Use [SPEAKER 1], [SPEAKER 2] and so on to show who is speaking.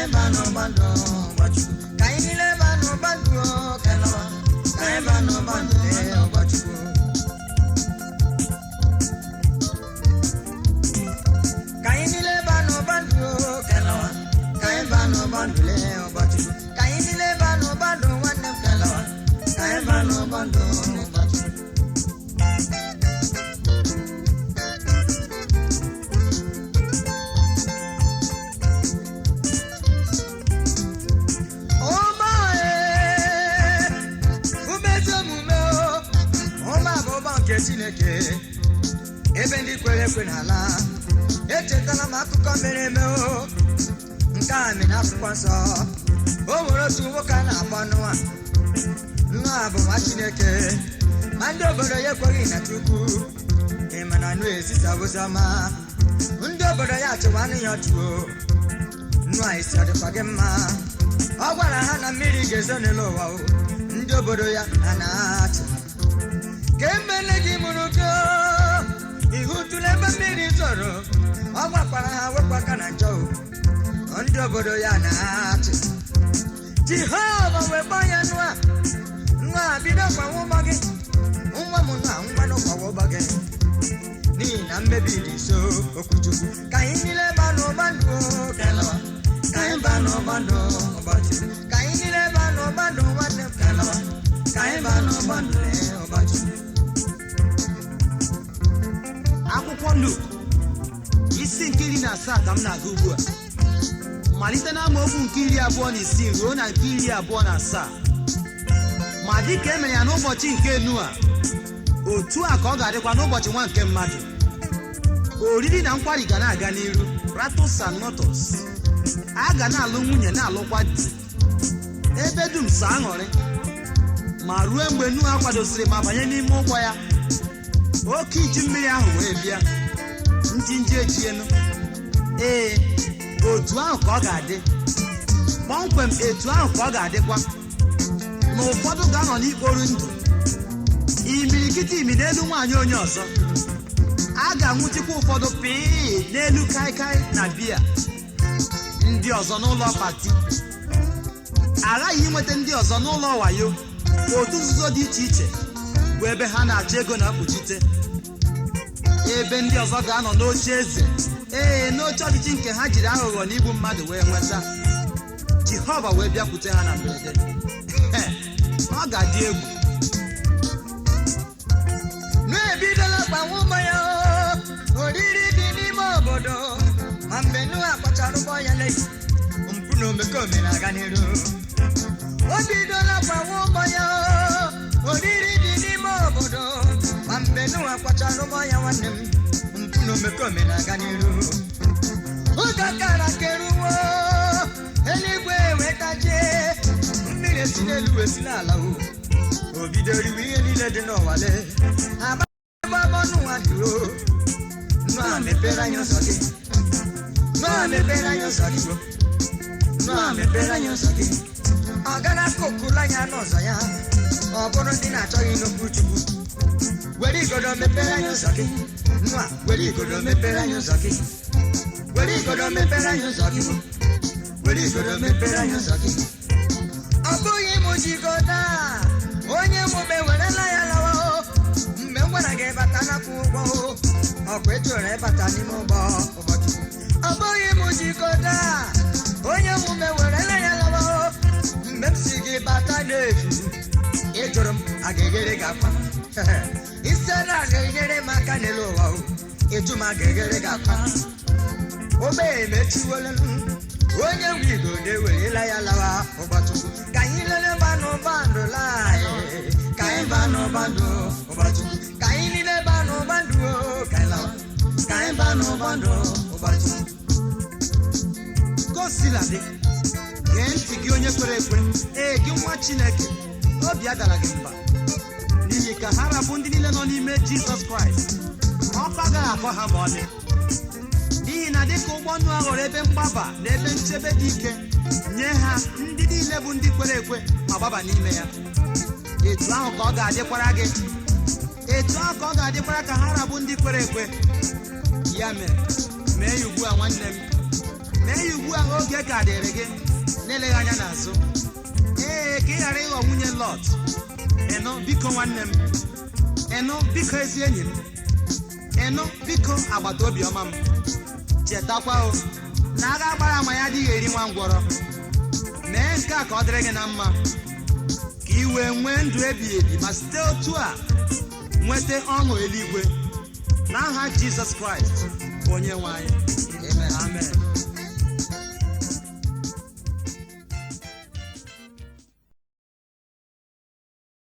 [SPEAKER 1] kaibano bando bachu kainile bano bando kalawa kaibano bando le bachu kainile bano bando kalawa kaibano bando le bachu kainile bano bando wanne kalawa kaibano bando bachu Chineke ebe ndị kwere ekwe n'ala echetala m akụkọ mere eme o nke a mere n'akwụkwọ nsọ o nwere otu nwoke a na-akpọ Noa bụ nwa Chineke ma ndị obodo ya ekweghị na Chukwu ịma na Noa ezisa ozi ọma ndị obodo ya chụwanụ ya ọchụ Noa isi ọ dịkwa gị mma ọ gwara ha na mmiri ga-ezo n'elu ụwa ndị obodo ya a na-achị kemene gị mụrụ gị ihu tụrụ ebe mmiri zoro ọ gwakwara ha wepụ aka na njọ ndị obodo ya na-achị Jehova wee gbaa ya Noa bido gbawa ụgbọ gị nwa m Noa ngwanụ gbawa ụgbọ gị n'ihi na mmebi dị so okwuchukwu ka anyị niile baa n'ụba ndụ kalawa ka anyị baa n'ụba ndụ ụbọchị ka anyị niile baa n'ụba ndụ nwanne m kalawa ka anyị baa n'ụba ndụ ụbọchị
[SPEAKER 2] akwụkwọ Luk isi nke 17 ka m na-agụ ugbu a malite na amaokwu nke 26 ruo na nke 27 ma dịka e mere ya n'ụbọchị nke Noa otu a ka ọ ga-adịkwa n'ụbọchị nwa nke mmadụ oriri na nkwari ga na-aga n'iru ratus and notus a ga na-alụ nwunye na-alụkwa di ebe dum so aṅụrị ma ruo mgbe Noa kwadosiri ma banye n'ime ụgbọ ya oke iji mmiri ahụ wee bịa njinji ejienu ee otu ahụ ka ọ ga-adị kpọmkwem etu ahụ ka ọ ga-adịkwa na ụfọdụ ga-anọ n'ikporu ndụ imirikiti imi n'elu nwaanyị onye ọzọ a ga-anwụchikwa ụfọdụ pii n'elu kaikai na biya ndị ọzọ n'ụlọ pati aghaghị inweta ndị ọzọ n'ụlọ wayo otu nzuzo dị iche iche bụ ebe ha na-achọ ego na mkpuchite ebe ndị ọzọ ga-anọ n'oche eze ee n'oche ọchịchị nke ha jiri aghụghọ na igbu mmadụ wee nweta Jehova wee bịakwute ha na mberede ọ ga-adị egwu
[SPEAKER 1] n'ebidola gbanwe ụgbọ ya oriri dị n'ime obodo ma mgbe Noa kpachara ụgbọ ya n'eyi mpụ na omekome na-aga n'iru o bidola gbanwe ụgbọ ya oriri dị n'ime obodo ma mgbe Noa kpachara ụgbọ ya nwanne m mpụ na omekome na-aga n'iru oge kara keruwo eluigwe wetachie mmiri esi n'elu esi n'ala o bido riwe ihe niile dị n'ụwale agbagbo Noa duro Noa mepere anyị ụzọ gị Noa mepere anyị ụzọ gị Noa mepere anyị ụzọ gị ọ gara kokula anya n'ụzọ ya ọ bụrụ ndị na-achọghị n'okwu Chukwu were igodo mepere anyị ụzọ gị Noa were igodo mepere anyị ụzọ gị were igodo mepere anyị ụzọ gị were igodo mepere anyị ụzọ gị ọ bụghị m jigodo onye mụbe werela ya lawa mgbe m gwara gị bata n'akwụ ụgbọ ọkwa ejoro ịbata n'ime ụgbọ ụbọchị ọ bụghị m jigodo onye mụbe werela ya lawa mgbe m si gị bata n'efu ịjụrụ m a ga-eghere gị akwa isi na a ga-enyere m aka n'elu ụwa ịjụ m a ga-eghere gị akwa ogbe emechiwole onye nwe igo na-ewerela ya lawa ụbọchị ka anyị lele banụ bandụ anyị ka anyị banụ bandụ ụbọchị ka anyị niile banụ bandụ ka anyị lawa ka anyị banụ bandụ ụbọchị
[SPEAKER 2] gosiladị gee ntị gị onye kwere ekwe ee gị nwa Chineke obi adara gị mba n'ihi ka ha rabụ ndị niile nọ n'ime Jizọs Kraịst ọkụ agaghị akọ ha ma ọlị n'ihi na dịka ụgbọ Noa ghọrọ ebe mgbaba na ebe nchebe dị ike nye ha ndị niile bụ ndị kwere ekwe ma gbaba n'ime ya etu ahụ ka ọ ga-adịkwara gị etu ahụ ka ọ ga-adịkwara ka ha rabụ ndị kwere ekwe ya mere mee ya ugbu a nwanne m mee ya ugbu a oge ka dịrị gị na-eleghị anya n'azụ. Ee, ka ị ghara ịghọ nwunye Lọt. Ịnụ biko nwanne m, ịnụ biko ezi enyi m, ịnụ biko agbata obi ọma m. Chetakwa o na agha agbara ama ya adịghị eri nwa ngwọrọ. Mee nke a ka ọ dịrị gị na mma, ka ị wee nwee ndụ ebighị ebi ma site otu a nweta ọṅụ eluigwe n'aha Jizọs Kraịst onye nwe anyị. Amen.